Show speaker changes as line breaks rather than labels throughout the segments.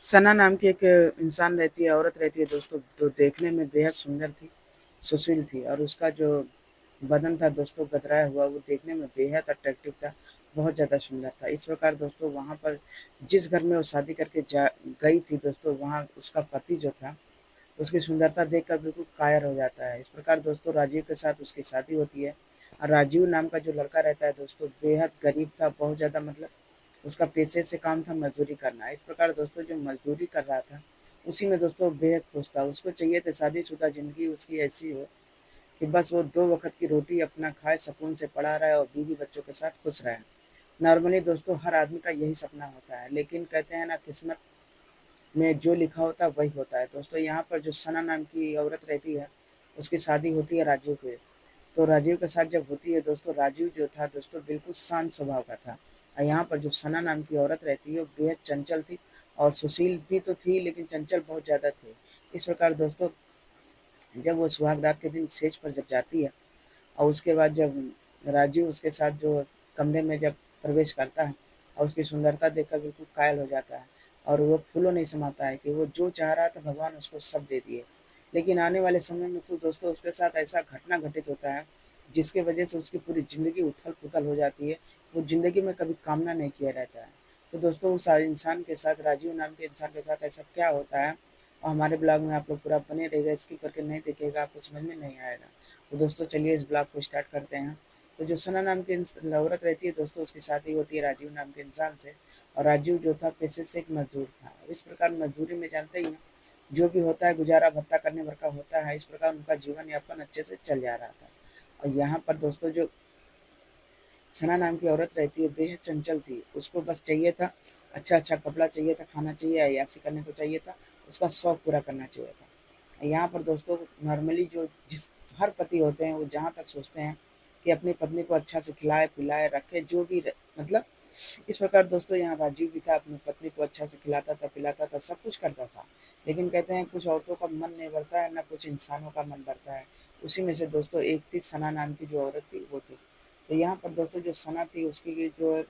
सना नाम की एक इंसान रहती है, औरत रहती है दोस्तों, जो देखने में बेहद सुंदर थी, सुशील थी और उसका जो बदन था दोस्तों गदराया हुआ, वो देखने में बेहद अट्रैक्टिव था, बहुत ज़्यादा सुंदर था। इस प्रकार दोस्तों वहाँ पर जिस घर में वो शादी करके जा गई थी दोस्तों, वहाँ उसका पति जो था, उसकी सुंदरता देखकर बिल्कुल कायर हो जाता है। इस प्रकार दोस्तों राजीव के साथ उसकी शादी होती है और राजीव नाम का जो लड़का रहता है दोस्तों, बेहद गरीब था, बहुत ज़्यादा मतलब उसका पेशे से काम था मज़दूरी करना। इस प्रकार दोस्तों जो मज़दूरी कर रहा था, उसी में दोस्तों बेहद खुश था। उसको चाहिए था शादीशुदा ज़िंदगी उसकी ऐसी हो कि बस वो 2 वक़्त की रोटी अपना खाए, सुकून से पड़ा रहे और बीवी-बच्चों के साथ खुश रहे। नॉर्मली दोस्तों हर आदमी का यही सपना होता है, लेकिन कहते हैं ना किस्मत में जो लिखा होता है वही होता है। दोस्तों यहाँ पर जो सना नाम की औरत रहती है, उसकी शादी होती है राजीव के। तो राजीव के साथ जब होती है दोस्तों, राजीव जो था दोस्तों बिल्कुल शांत स्वभाव का था और यहाँ पर जो सना नाम की औरत रहती है वो बेहद चंचल थी और सुशील भी तो थी, लेकिन चंचल बहुत ज़्यादा थी। इस प्रकार दोस्तों जब वो सुहाग रात के दिन सेज पर जब जाती है और उसके बाद जब राजीव उसके साथ जो कमरे में जब प्रवेश करता है और उसकी सुंदरता देखकर बिल्कुल कायल हो जाता है और वो फूलों नहीं समाता है कि वो जो चाह रहा था भगवान उसको सब दे दिए। लेकिन आने वाले समय में तो दोस्तों उसके साथ ऐसा घटना घटित होता है जिसकी वजह से उसकी पूरी ज़िंदगी उथल-पुथल हो जाती है। वो ज़िंदगी में कभी कामना नहीं किया रहता है। तो दोस्तों उस इंसान के साथ, राजीव नाम के इंसान के साथ ऐसा क्या होता है और हमारे ब्लॉग में आप लोग पूरा बने रहिएगा, स्किप करके नहीं देखिएगा, आपको समझ में नहीं आएगा। तो दोस्तों चलिए इस ब्लॉग को स्टार्ट करते हैं। तो जो सना नाम की औरत रहती है दोस्तों, उसकी शादी होती है राजीव नाम के इंसान से और राजीव जो था पेशे से एक मजदूर था। इस प्रकार मजदूरी में जानते ही हैं, जो भी होता है गुजारा भत्ता करने भर का होता है। इस प्रकार उनका जीवन यापन अच्छे से चल जा रहा था और यहाँ पर दोस्तों जो सना नाम की औरत रहती है बेहद चंचल थी। उसको बस चाहिए था अच्छा-अच्छा कपड़ा चाहिए था, खाना चाहिए, अय्याशी करने को चाहिए था, उसका शौक पूरा करना चाहिए था। यहाँ पर दोस्तों नॉर्मली जो जिस हर पति होते हैं वो जहाँ तक सोचते हैं कि अपनी पत्नी को अच्छा से खिलाए-पिलाए रखे, जो भी मतलब इस प्रकार दोस्तों यहाँ राजीव भी था, अपनी पत्नी को अच्छा से खिलाता था, पिलाता था, सब कुछ करता था। लेकिन कहते हैं कुछ औरतों का मन नहीं भरता है, ना कुछ इंसानों का मन भरता है। उसी में से दोस्तों एक थी सना नाम की जो औरत थी वो थी। तो यहाँ पर दोस्तों जो सना थी उसकी जो है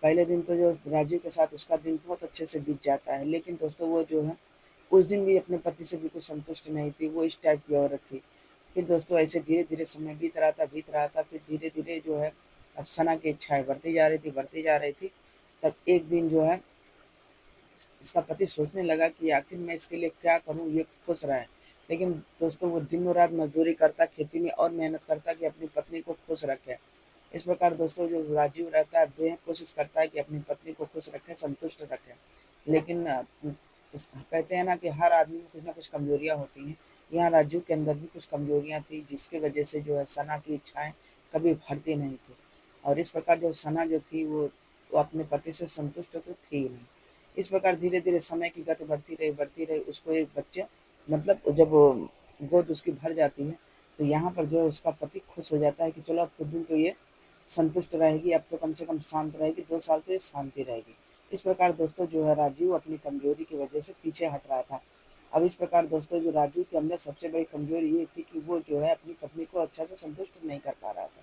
पहले दिन तो जो राजीव के साथ उसका दिन बहुत अच्छे से बीत जाता है, लेकिन दोस्तों वो जो है उस दिन भी अपने पति से बिल्कुल संतुष्ट नहीं थी, वो इस टाइप की औरत थी। फिर दोस्तों ऐसे धीरे-धीरे समय बीत रहा था, फिर धीरे-धीरे जो है अब सना की इच्छाएँ बढ़ती जा रही थी। तब एक दिन जो है इसका पति सोचने लगा कि आखिर मैं इसके लिए क्या करूँ, ये खुश रहे। लेकिन दोस्तों वो दिनों-रात मज़दूरी करता, खेती में और मेहनत करता कि अपनी पत्नी को खुश रखे। इस प्रकार दोस्तों जो राजीव रहता है बेहद कोशिश करता है कि अपनी पत्नी को खुश रखे, संतुष्ट रखे। लेकिन कहते हैं ना कि हर आदमी में कुछ ना कुछ कमजोरियाँ होती हैं। यहाँ राजू के अंदर भी कुछ कमजोरियाँ थी जिसकी वजह से जो है सना की इच्छाएँ कभी भरती नहीं थी और इस प्रकार जो सना जो थी वो अपने पति से संतुष्ट तो थी ही नहीं। इस प्रकार धीरे-धीरे समय की गति बढ़ती रही, उसको एक बच्चे मतलब जब गोद उसकी भर जाती है, तो यहाँ पर जो है उसका पति खुश हो जाता है कि चलो अब कुछ दिन तो ये संतुष्ट रहेगी, अब तो कम से कम शांत रहेगी, 2 साल तो ये शांति रहेगी। इस प्रकार दोस्तों जो है राजीव अपनी कमज़ोरी की वजह से पीछे हट रहा था। अब इस प्रकार दोस्तों जो राजू के अंदर सबसे बड़ी कमज़ोरी ये थी कि वो जो है अपनी पत्नी को अच्छा से संतुष्ट नहीं कर पा रहा था।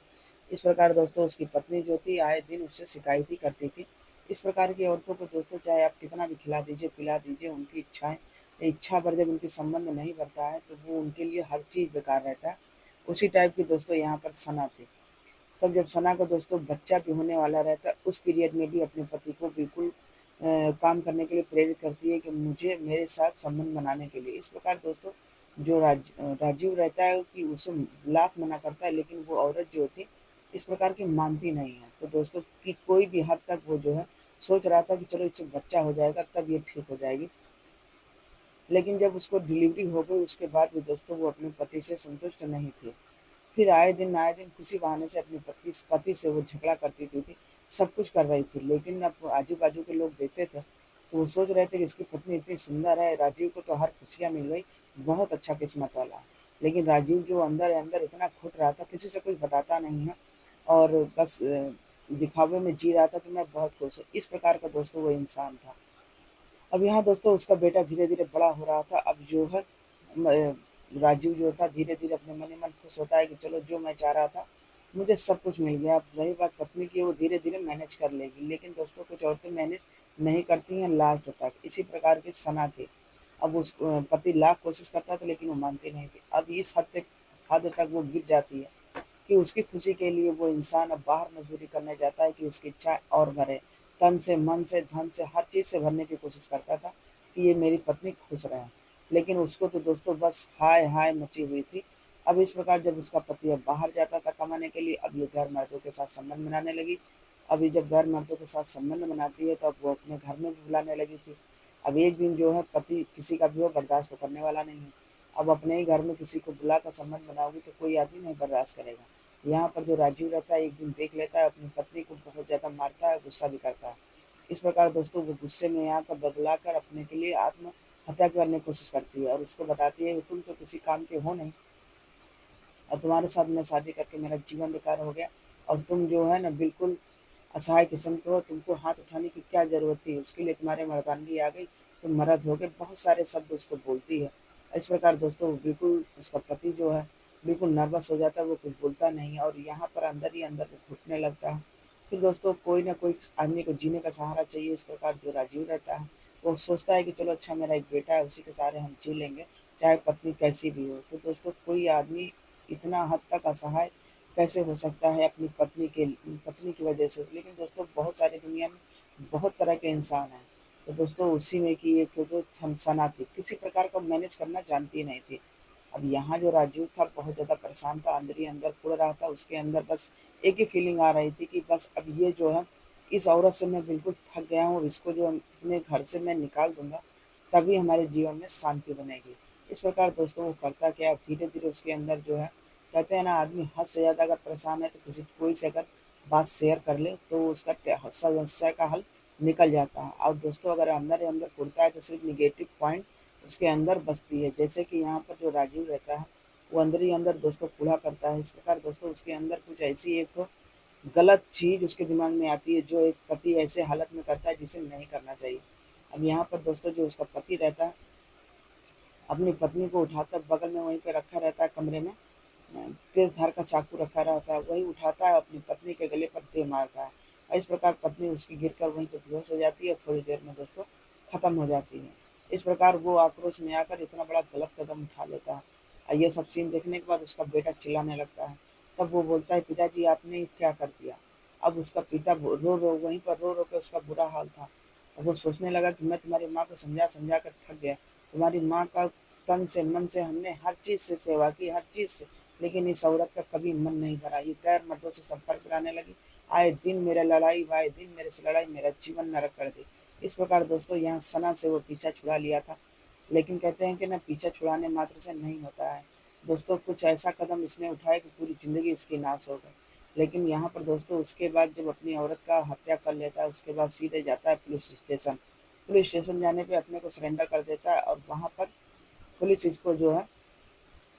इस प्रकार दोस्तों उसकी पत्नी जो थी आए दिन उससे शिकायत ही करती थी। इस प्रकार की औरतों को दोस्तों चाहे आप कितना भी खिला दीजिए, पिला दीजिए, उनकी इच्छा पर जब उनकी संबंध नहीं बढ़ता है तो वो उनके लिए हर चीज़ बेकार रहता है। उसी टाइप की दोस्तों यहाँ पर सना थी। तब जब सना को दोस्तों बच्चा भी होने वाला रहता है, उस पीरियड में भी अपने पति को बिल्कुल काम करने के लिए प्रेरित करती है कि मुझे मेरे साथ संबंध बनाने के लिए। इस प्रकार दोस्तों जो राजीव रहता है कि उसे लाख मना करता है, लेकिन वो औरत जो थी इस प्रकार की मानती नहीं है। तो दोस्तों कि कोई भी हद तक वो जो है सोच रहा था कि चलो इससे बच्चा हो जाएगा तब ये ठीक हो जाएगी। लेकिन जब उसको डिलीवरी हो गई उसके बाद भी दोस्तों वो अपने पति से संतुष्ट नहीं थी। फिर आए दिन किसी बहाने से अपने पति से वो झगड़ा करती थी, सब कुछ कर रही थी। लेकिन अब आजू-बाजू के लोग देखते थे, तो वो सोच रहे थे कि इसकी पत्नी इतनी सुंदर है, राजीव को तो हर खुशियाँ मिल गई, बहुत अच्छा किस्मत वाला है। लेकिन राजीव जो अंदर इतना घुट रहा था, किसी से कुछ बताता नहीं है और बस दिखावे में जी रहा था कि मैं बहुत खुश हूँ। इस प्रकार का दोस्तों वो इंसान था। अब यहाँ दोस्तों उसका बेटा धीरे-धीरे बड़ा हो रहा था। अब जो है म राजीव जो था धीरे-धीरे अपने मन ही मन खुश होता है कि चलो जो मैं चाह रहा था मुझे सब कुछ मिल गया। अब रही बात पत्नी की, वो धीरे-धीरे मैनेज कर लेगी, लेकिन दोस्तों कुछ औरतें मैनेज नहीं करती हैं लास्ट तक। इसी प्रकार की सना थी। अब पति लाख कोशिश करता था लेकिन वो मानती नहीं थी। अब इस हद तक वो गिर जाती है कि उसकी खुशी के लिए वो इंसान अब बाहर मज़दूरी करने जाता है कि उसकी इच्छाएँ और बढ़े। तन से, मन से, धन से, हर चीज़ से भरने की कोशिश करता था कि ये मेरी पत्नी खुश रहे। लेकिन उसको तो दोस्तों बस हाय-हाय मची हुई थी। अब इस प्रकार जब उसका पति अब बाहर जाता था कमाने के लिए, अब ये घर मर्दों के साथ संबंध बनाने लगी। अब ये जब घर मर्दों के साथ संबंध बनाती है तो अब वो अपने घर में भी बुलाने लगी थी। अब एक दिन जो है पति किसी का भी हो बर्दाश्त तो करने वाला नहीं है। अब अपने ही घर में किसी को बुलाकर संबंध बनाओगी तो कोई आदमी नहीं बर्दाश्त करेगा। यहाँ पर जो राजीव रहता है एक दिन देख लेता है अपनी पत्नी को बहुत ज़्यादा मारता है, गुस्सा भी करता है। इस प्रकार दोस्तों वो गुस्से में यहाँ पर बदलाकर अपने के लिए आत्महत्या करने की कोशिश करती है और उसको बताती है कि तुम तो किसी काम के हो नहीं और तुम्हारे साथ मैं शादी करके मेरा जीवन बेकार हो गया और तुम जो है ना बिल्कुल असहाय किस्म के हो, तुमको हाथ उठाने की क्या ज़रूरत थी? उसके लिए तुम्हारे मर्दानगी आ गई, तुम मर्द हो गए। बहुत सारे शब्द उसको बोलती है। इस प्रकार दोस्तों बिल्कुल उसका पति जो है बिल्कुल नर्वस हो जाता है, वो कुछ बोलता नहीं है और यहाँ पर अंदर ही अंदर वो घुटने लगता है। फिर दोस्तों कोई ना कोई आदमी को जीने का सहारा चाहिए। इस प्रकार जो राजीव रहता है, वो सोचता है कि चलो अच्छा मेरा एक बेटा है, उसी के सहारे हम जी लेंगे, चाहे पत्नी कैसी भी हो। तो दोस्तों कोई आदमी इतना हद तक असहाय कैसे हो सकता है अपनी पत्नी की वजह से। लेकिन दोस्तों बहुत सारी दुनिया में बहुत तरह के इंसान हैं। तो दोस्तों उसी में की एक जो सना थी, किसी प्रकार का मैनेज करना जानती नहीं थी। अब यहाँ जो राजीव था बहुत ज़्यादा परेशान था, अंदर ही अंदर कुढ़ रहा था। उसके अंदर बस एक ही फीलिंग आ रही थी कि बस अब ये जो है इस औरत से मैं बिल्कुल थक गया हूँ, इसको जो अपने घर से मैं निकाल दूंगा तभी हमारे जीवन में शांति बनेगी। इस प्रकार दोस्तों वो करता क्या, धीरे धीरे उसके अंदर जो है, कहते हैं ना आदमी हद से ज़्यादा अगर परेशान है तो किसी कोई से अगर बात शेयर कर ले तो उसका समस्या का हल निकल जाता है। और दोस्तों अगर अंदर ही अंदर कुड़ता है तो सिर्फ निगेटिव पॉइंट उसके अंदर बसती है। जैसे कि यहाँ पर जो राजीव रहता है वो अंदर ही अंदर दोस्तों कूड़ा करता है। इस प्रकार दोस्तों उसके अंदर कुछ ऐसी एक तो गलत चीज़ उसके दिमाग में आती है जो एक पति ऐसे हालत में करता है जिसे नहीं करना चाहिए। अब यहाँ पर दोस्तों जो उसका पति रहता है अपनी पत्नी को उठाकर बगल में वहीं पे रखा रहता है कमरे में, तेज धार का चाकू रखा रहता है, वही उठाता है अपनी पत्नी के गले पर दे मारता है। और इस प्रकार पत्नी उसकी गिरकर वहीं पे बेहोश हो जाती है, थोड़ी देर में दोस्तों खत्म हो जाती है। इस प्रकार वो आक्रोश में आकर इतना बड़ा गलत कदम उठा लेता है और ये सब सीन देखने के बाद उसका बेटा चिल्लाने लगता है। तब वो बोलता है पिताजी आपने क्या कर दिया। अब उसका पिता रो रो वहीं पर रो रो के उसका बुरा हाल था। अब वो सोचने लगा कि मैं तुम्हारी माँ को समझा समझा कर थक गया। तुम्हारी माँ का तन से मन से हमने हर चीज़ से सेवा की, हर चीज़ से, लेकिन इस औरत का कभी मन नहीं भरा। ये गैर मर्दों से संपर्क कराने लगी, आए दिन मेरे लड़ाई, आए दिन मेरे से लड़ाई, मेरा जीवन नरक कर दी। इस प्रकार दोस्तों यहाँ सना से वो पीछा छुड़ा लिया था। लेकिन कहते हैं कि ना पीछा छुड़ाने मात्र से नहीं होता है। दोस्तों कुछ ऐसा कदम इसने उठाया कि पूरी ज़िंदगी इसकी नाश हो गई। लेकिन यहाँ पर दोस्तों उसके बाद जब अपनी औरत का हत्या कर लेता है उसके बाद सीधे जाता है पुलिस स्टेशन। पुलिस स्टेशन जाने पे अपने को सरेंडर कर देता है और वहाँ पर पुलिस इसको जो है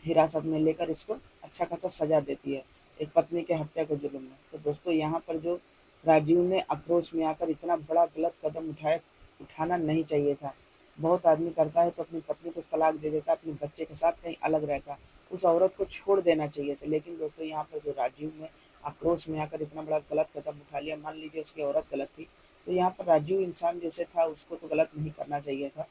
हिरासत में लेकर इसको अच्छा खासा सजा देती है एक पत्नी के हत्या के जुर्म में। तो दोस्तों यहाँ पर जो राजीव ने आक्रोश में आकर इतना बड़ा गलत कदम उठाना नहीं चाहिए था। बहुत आदमी करता है तो अपनी पत्नी को तलाक दे देता, अपने बच्चे के साथ कहीं अलग रहता, उस औरत को छोड़ देना चाहिए था। लेकिन दोस्तों यहाँ पर जो राजीव ने आक्रोश में आकर इतना बड़ा गलत कदम उठा लिया, मान लीजिए उसकी औरत गलत थी तो यहाँ पर राजीव इंसान जैसे था उसको तो गलत नहीं करना चाहिए था।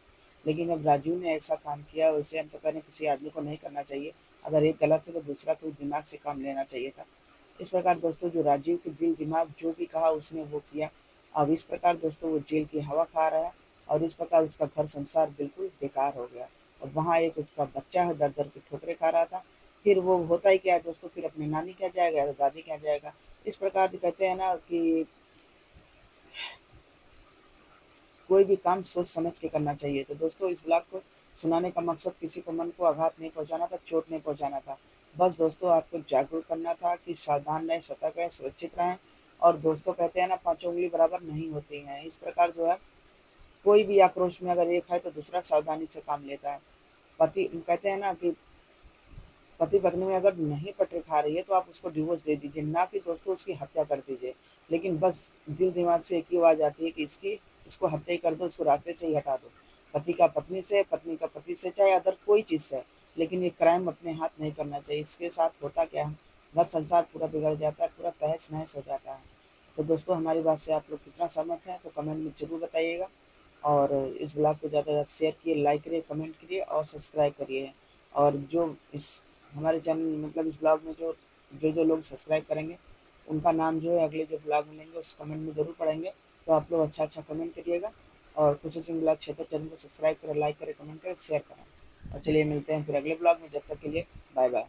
लेकिन अब राजीव ने ऐसा काम किया, वैसे हम तो कह रहे हैं किसी आदमी को नहीं करना चाहिए। अगर एक गलत है तो दूसरा तो दिमाग से काम लेना चाहिए था। इस प्रकार दोस्तों जो राजीव के दिल दिमाग जो भी कहा उसने वो किया। अब इस प्रकार दोस्तों वो जेल की हवा खा रहा है और इस प्रकार उसका घर संसार बिल्कुल बेकार हो गया। और वहाँ एक उसका बच्चा है दर दर की ठोकरें खा रहा था। फिर वो होता ही क्या है दोस्तों, फिर अपनी नानी क्या जाएगा या तो दादी क्या जाएगा। इस प्रकार जो कहते हैं ना कि कोई भी काम सोच समझ के करना चाहिए। तो दोस्तों इस ब्लॉग को सुनाने का मकसद किसी को मन को आघात नहीं पहुंचाना था, चोट नहीं पहुंचाना था। बस दोस्तों आपको जागरूक करना था कि सावधान रहें, सतर्क रहें, सुरक्षित रहें। और दोस्तों कहते हैं ना पाँचों उंगली बराबर नहीं होती हैं। इस प्रकार जो है कोई भी आक्रोश में अगर एक है तो दूसरा सावधानी से काम लेता है। पति कहते हैं ना कि पति पत्नी में अगर नहीं पटरी खा रही है तो आप उसको डिवोर्स दे दीजिए, ना कि दोस्तों उसकी हत्या कर दीजिए। लेकिन बस दिल दिमाग से एक ही आवाज़ आती है कि इसको हत्या ही कर दो, उसको रास्ते से ही हटा दो। पति का पत्नी से, पत्नी का पति से, चाहे अदर कोई चीज़ से। लेकिन ये क्राइम अपने हाथ नहीं करना चाहिए। इसके साथ होता क्या है घर संसार पूरा बिगड़ जाता है, पूरा तहस-नहस हो जाता है। तो दोस्तों हमारी बात से आप लोग कितना सहमत हैं तो कमेंट में ज़रूर बताइएगा और इस ब्लॉग को ज़्यादा से ज़्यादा शेयर करिए, लाइक करिए, कमेंट करिए और सब्सक्राइब करिए। और जो इस हमारे चैनल मतलब इस ब्लॉग में जो लोग सब्सक्राइब करेंगे, उनका नाम जो है अगले जो ब्लॉग मिलेंगे उस कमेंट में ज़रूर पढ़ेंगे। तो आप लोग अच्छा-अच्छा कमेंट करिएगा और खुशी सिंह ब्लॉग क्षेत्र चैनल को सब्सक्राइब करें, लाइक करें, कमेंट करें, शेयर करें। और चलिए मिलते हैं फिर अगले ब्लॉग में, जब तक के लिए बाय-बाय।